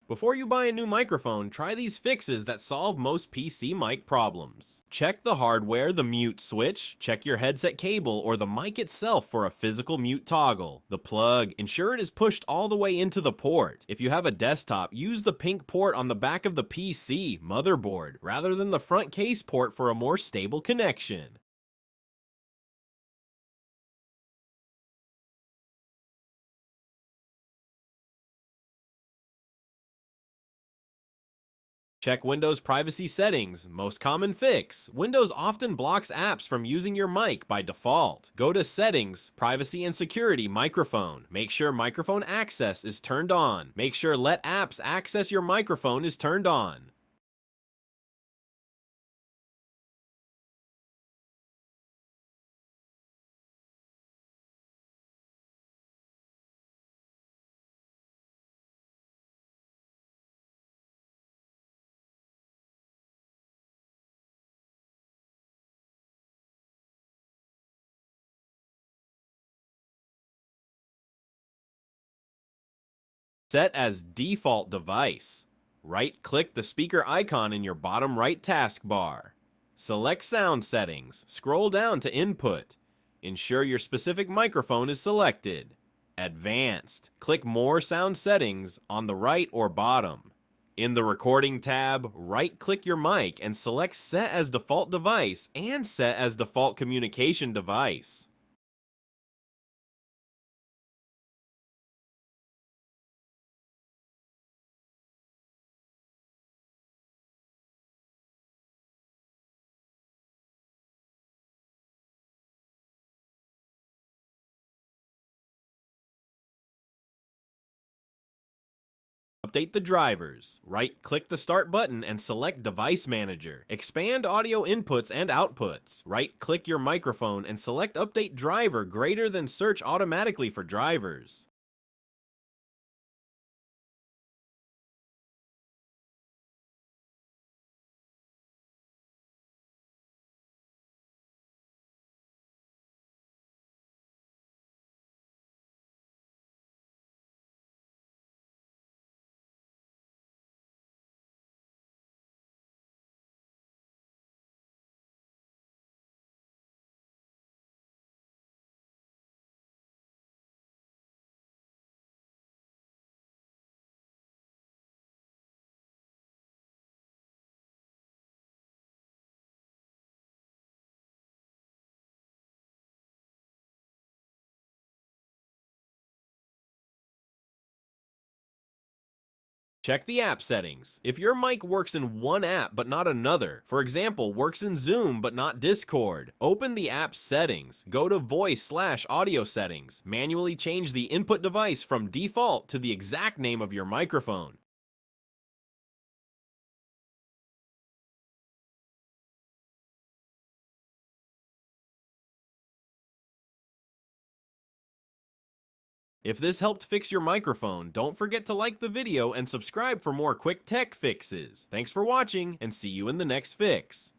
Before you buy a new microphone, try these fixes that solve most PC mic problems. Check the hardware, the mute switch, check your headset cable or the mic itself for a physical mute toggle. The plug, ensure it is pushed all the way into the port. If you have a desktop, use the pink port on the back of the PC motherboard rather than the front case port for a more stable connection. Check Windows privacy settings. Most common fix. Windows often blocks apps from using your mic by default. Go to Settings, Privacy and Security, Microphone. Make sure microphone access is turned on. Make sure Let Apps Access Your Microphone is turned on. Set as default device. Right-click the speaker icon in your bottom right taskbar. Select sound settings. Scroll down to input. Ensure your specific microphone is selected. Advanced. Click more sound settings on the right or bottom. In the recording tab, right-click your mic and select Set as default device and Set as default communication device. Update the drivers. Right-click the Start button and select Device Manager. Expand audio inputs and outputs. Right-click your microphone and select Update Driver greater than Search automatically for drivers. Check the app settings. If your mic works in one app but not another, for example, works in Zoom but not Discord, open the app settings, go to voice/audio settings, manually change the input device from default to the exact name of your microphone. If this helped fix your microphone, don't forget to like the video and subscribe for more quick tech fixes. Thanks for watching and see you in the next fix.